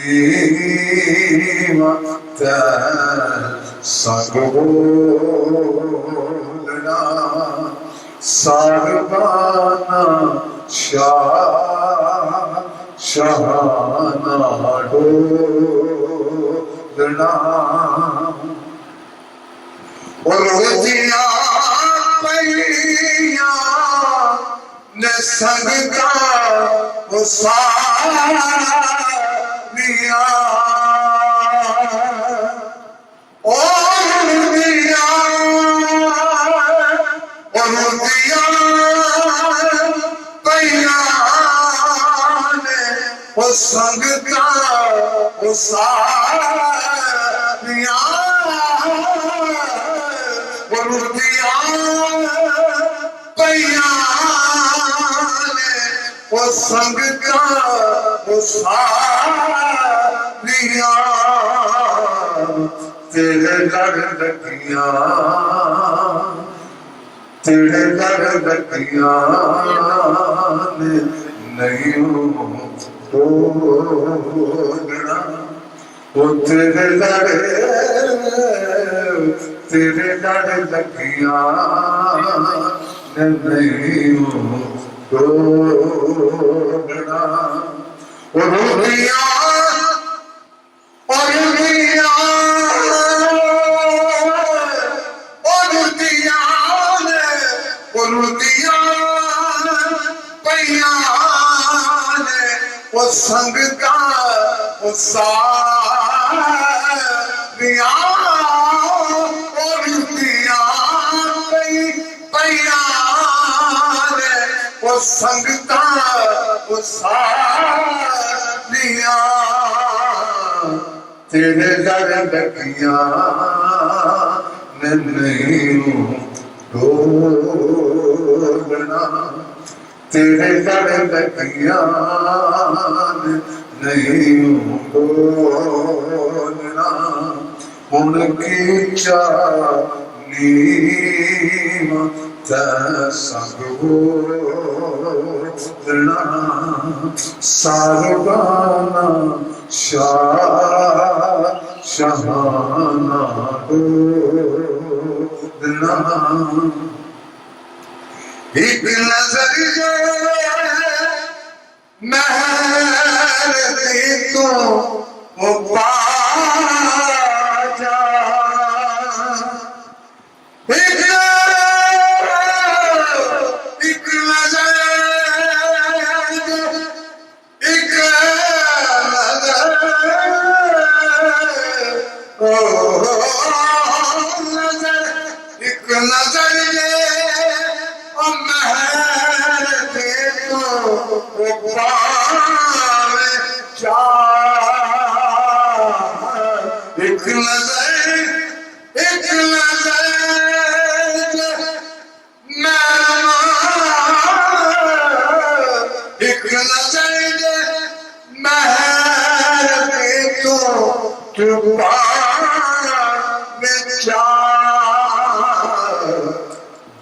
नीवा ते संग बोलना सारबाना शाह शहाना डोलना और दिया पैया ने संगता सारिया और दिया पैया ने संगता सारिया पैया वो संगता वो सारिया तेरे लड़ लगिया नहीं तोड़ना वो तेरे लड़ लगिया नहीं तोड़ना और दिया पैया ने वो संगता वो सारिया और दिया पैया ने वो संगता वो सारिया तेरे लड़ लगिया नहीं डोलना तेरे लड़ लगिया नहीं डोलना उनकी चाली संग बोलना सारबाना शाह शहाना डोलना एक नजर महर दी तो वो पा जा एक नजर एक नजर महर दे तो पावे चाह एक नजर एक नजर महर दे तो पावे चाह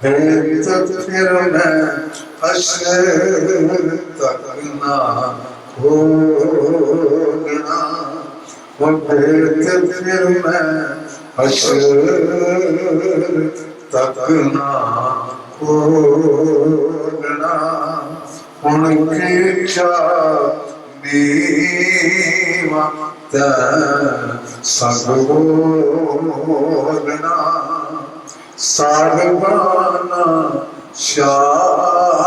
फिर मैं हश्र तक ना खोलना वो फिर मैं हश्र तक ना खोलना उनकी नीवा संग बोलना सारबाना शाह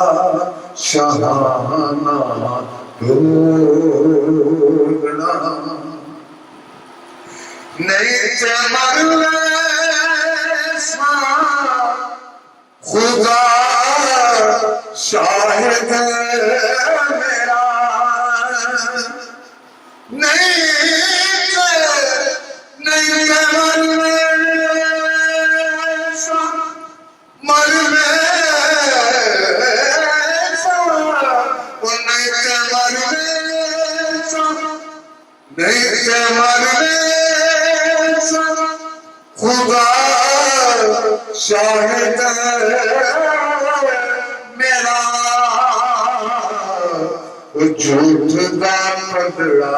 शहाना डोलना नहीं ते मरले खुदा शाहिद मेरा नहीं खुदा शाहिद मेरा झूठ का पतला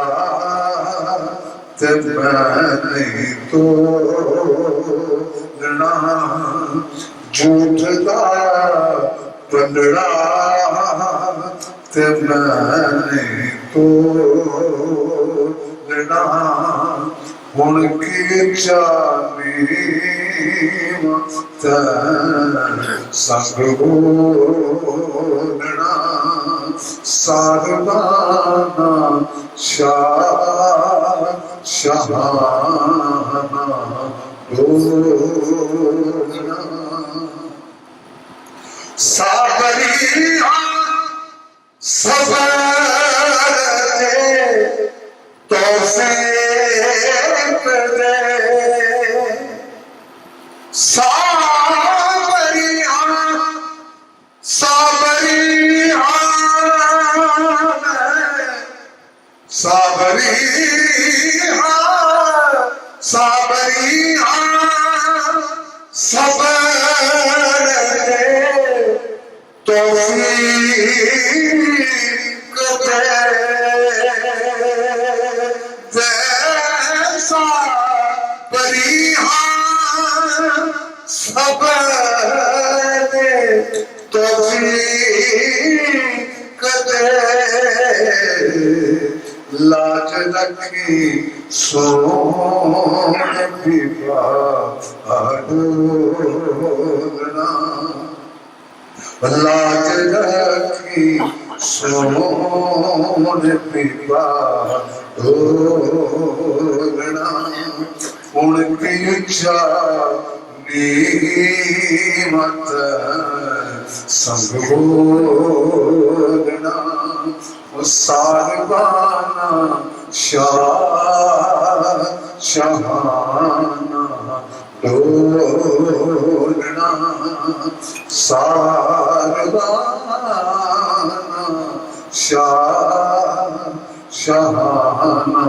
ते मैंने तोड़ना झूठ दा पंडड़ा ते मैंने तोड़ना हुण की जानी मत संग बोलना सारवाना शाह शहाना बोलना साबरिया सबर दे तौफीक दे साबरिया साबरिया साबरिया साबरिया सबर दे तौफीक दे जैसा परिहा सबर दे तौफीक दे लाज रखी सोन पिपा डोलना लाज रखी सोन पिपा डोलना उनकी इच्छा नीमत संग बोलना सारवाना शाह शहाना डोलना सारवाना शाह शहाना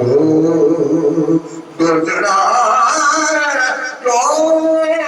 डोलना डोलना